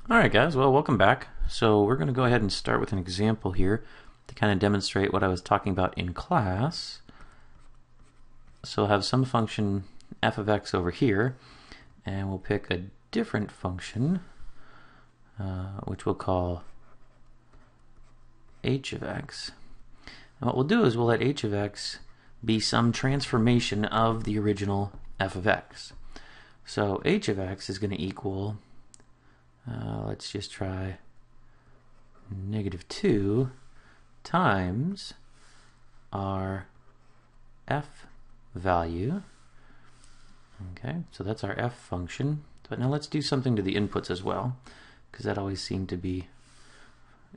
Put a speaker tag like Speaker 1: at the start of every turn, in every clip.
Speaker 1: Alright guys, well welcome back. So we're going to go ahead and start with an example here to kind of demonstrate what I was talking about in class. So we'll have some function f of x over here, and we'll pick a different function which we'll call h of x. And what we'll do is we'll let h of x be some transformation of the original f of x. So h of x is going to equal let's just try -2 times our f value. Okay, so that's our f function. But now let's do something to the inputs as well, because that always seemed to be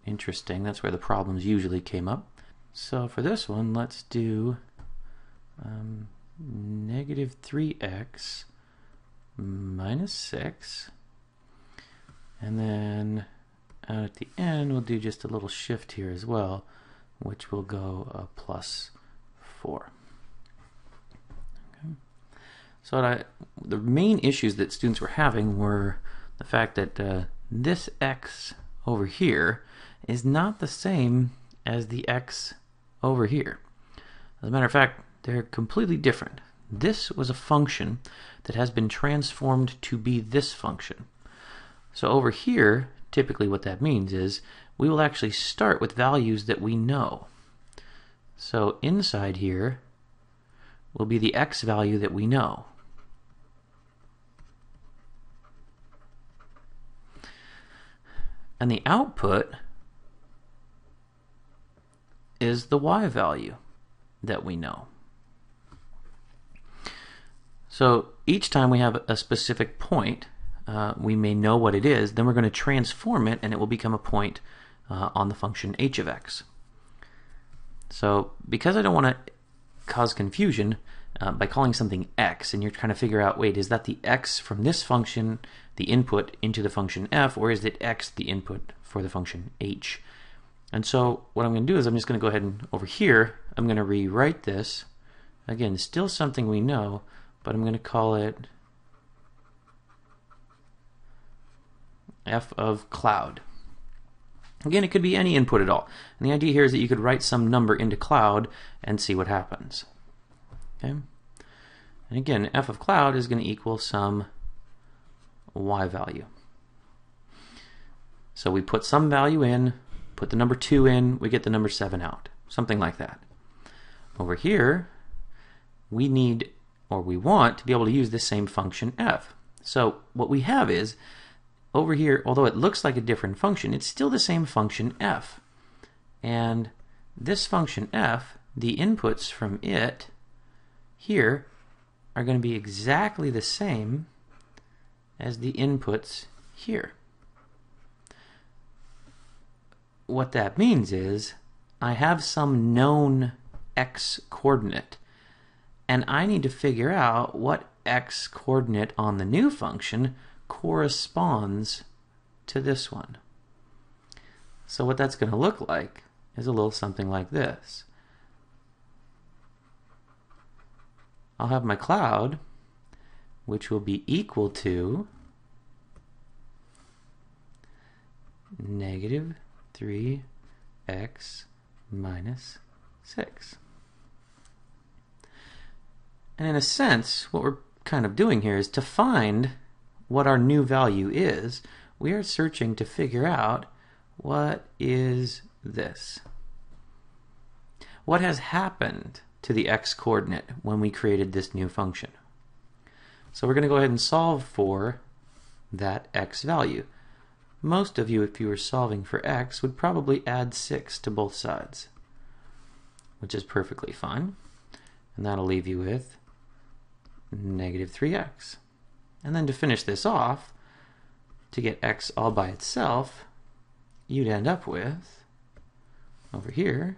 Speaker 1: interesting. That's where the problems usually came up. So for this one, let's do -3x minus 6. And then out at the end, we'll do just a little shift here as well, which will go plus 4. Okay. So the main issues that students were having were the fact that this x over here is not the same as the x over here. As a matter of fact, they're completely different. This was a function that has been transformed to be this function. So over here, typically what that means is we will actually start with values that we know. So inside here will be the x value that we know. And the output is the y value that we know. So each time we have a specific point, we may know what it is, then we're going to transform it and it will become a point on the function h of x. So because I don't want to cause confusion by calling something x, and you're trying to figure out, wait, is that the x from this function, the input into the function f, or is it x the input for the function h? And so what I'm going to do is I'm just going to go ahead and over here, I'm going to rewrite this. Again, still something we know, but I'm going to call it f of cloud. Again, it could be any input at all. And the idea here is that you could write some number into cloud and see what happens. Okay? And again, f of cloud is going to equal some y value. So we put some value in, put the number 2 in, we get the number 7 out. Something like that. Over here, we need, or we want, to be able to use this same function f. So what we have is, over here, although it looks like a different function, it's still the same function f. And this function f, the inputs from it here are going to be exactly the same as the inputs here. What that means is I have some known x coordinate, and I need to figure out what x coordinate on the new function corresponds to this one. So what that's going to look like is a little something like this. I'll have my cloud, which will be equal to -3x minus 6. And in a sense, what we're kind of doing here is to find what our new value is. We are searching to figure out what is this. What has happened to the x coordinate when we created this new function? So we're going to go ahead and solve for that x value. Most of you, if you were solving for x, would probably add 6 to both sides, which is perfectly fine. And that'll leave you with -3x. And then to finish this off, to get x all by itself, you'd end up with, over here,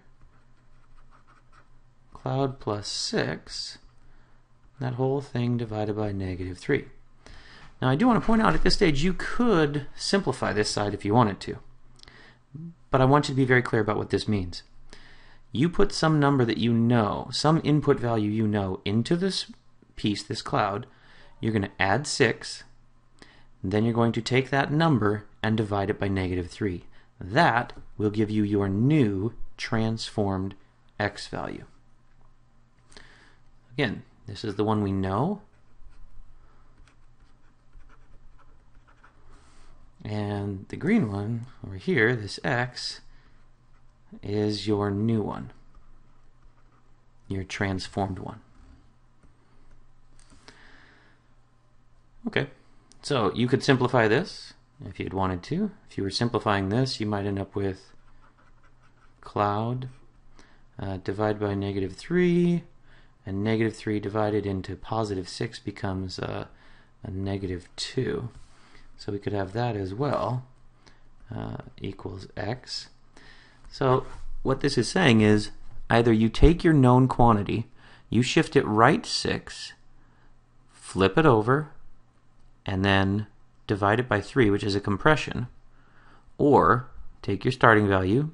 Speaker 1: cloud plus 6, that whole thing divided by -3. Now I do want to point out at this stage you could simplify this side if you wanted to, but I want you to be very clear about what this means. You put some number that you know, some input value you know, into this piece, this cloud. You're going to add 6, then you're going to take that number and divide it by -3. That will give you your new transformed x value. Again, this is the one we know. And the green one over here, this x, is your new one, your transformed one. Okay, so you could simplify this if you'd wanted to. If you were simplifying this, you might end up with cloud divided by -3, and -3 divided into +6 becomes a -2. So we could have that as well, equals x. So what this is saying is either you take your known quantity, you shift it right 6, flip it over, and then divide it by 3, which is a compression, or take your starting value,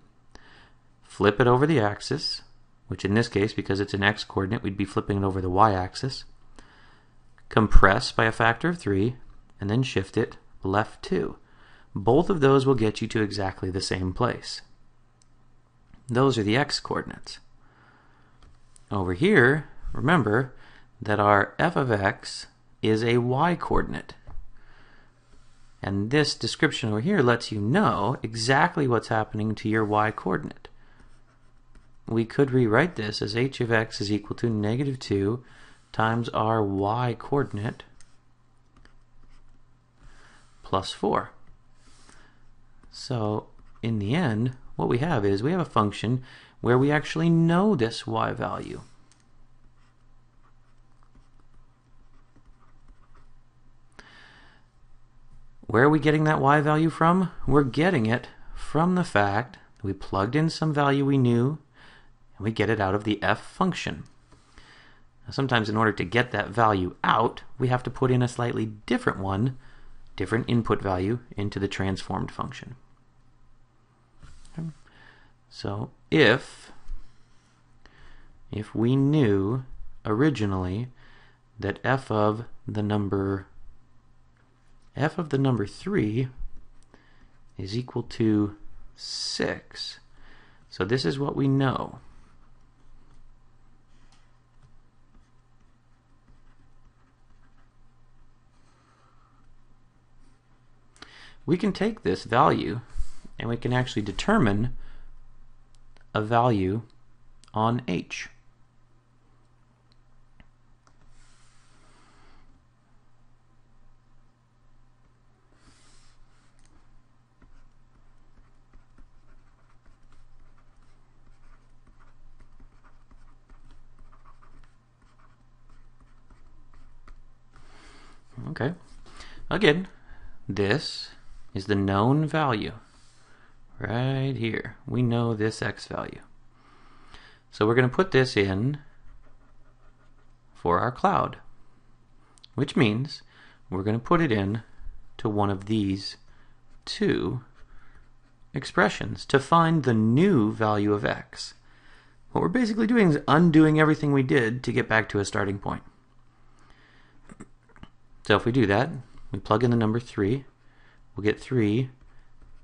Speaker 1: flip it over the axis, which in this case, because it's an x coordinate, we'd be flipping it over the y-axis, compress by a factor of 3, and then shift it left 2. Both of those will get you to exactly the same place. Those are the x coordinates. Over here, remember that our f of x is a y coordinate. And this description over here lets you know exactly what's happening to your y coordinate. We could rewrite this as h of x is equal to -2 times our y coordinate plus 4. So in the end, what we have is we have a function where we actually know this y value. Where are we getting that y value from? We're getting it from the fact that we plugged in some value we knew, and we get it out of the f function. Now, sometimes in order to get that value out, we have to put in a slightly different one, different input value, into the transformed function. Okay. So if we knew originally that f of the number 3 is equal to 6. So this is what we know. We can take this value and we can actually determine a value on h. Okay, again, this is the known value right here. We know this x value. So we're going to put this in for our cloud, which means we're going to put it in to one of these two expressions to find the new value of x. What we're basically doing is undoing everything we did to get back to a starting point. So if we do that, we plug in the number 3, we'll get 3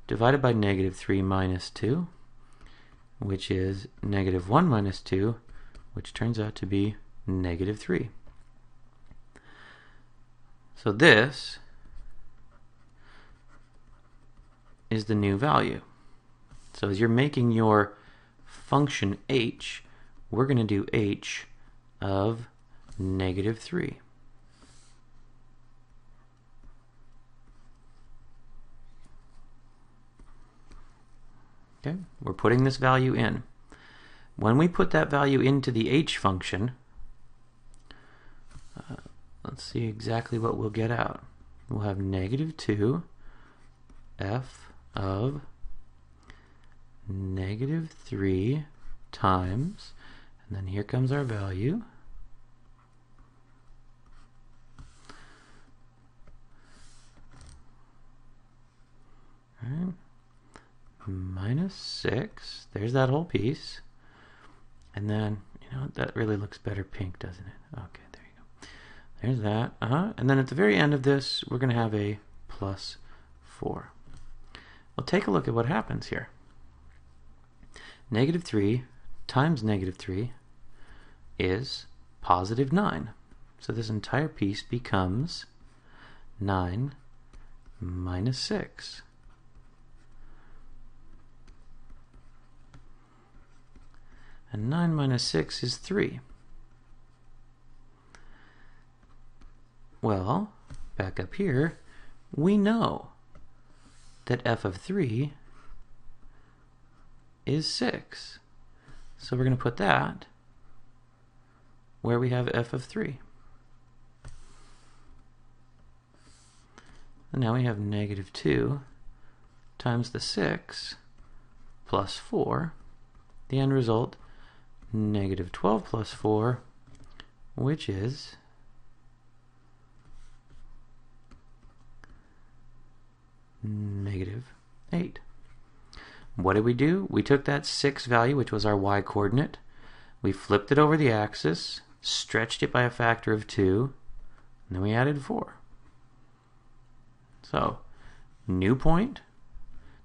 Speaker 1: divided by -3 minus 2, which is -1 minus 2, which turns out to be -3. So this is the new value. So as you're making your function h, we're going to do h of -3. Okay, we're putting this value in. When we put that value into the h function, let's see exactly what we'll get out. We'll have -2 f of -3 times, and then here comes our value. All right. -6, there's that whole piece, and then, you know, that really looks better pink, doesn't it? Okay, there you go. There's that, and then at the very end of this, we're going to have a plus 4. Well, take a look at what happens here. Negative 3 times negative 3 is positive 9. So this entire piece becomes 9 minus 6. And 9 minus 6 is 3. Well, back up here, we know that f of 3 is 6. So we're going to put that where we have f of 3. And now we have negative 2 times the 6 plus 4. The end result, negative 12 plus 4, which is negative 8. What did we do? We took that 6 value, which was our y coordinate, we flipped it over the axis, stretched it by a factor of 2, and then we added 4. So, new point,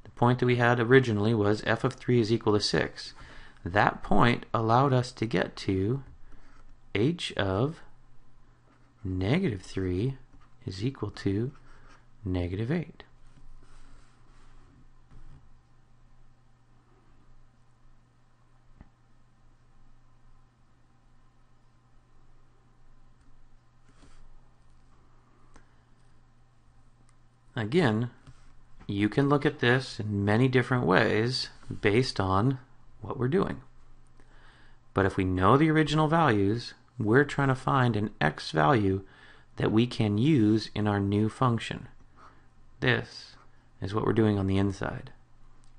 Speaker 1: the point that we had originally was f of 3 is equal to 6. That point allowed us to get to h of negative 3 is equal to negative 8. Again, you can look at this in many different ways based on what we're doing. But if we know the original values, we're trying to find an x value that we can use in our new function. This is what we're doing on the inside.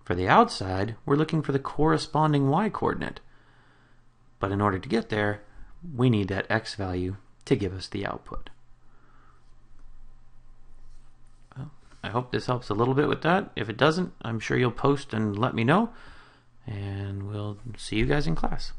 Speaker 1: For the outside, we're looking for the corresponding y coordinate. But in order to get there, we need that x value to give us the output. I hope this helps a little bit with that. If it doesn't, I'm sure you'll post and let me know. And we'll see you guys in class.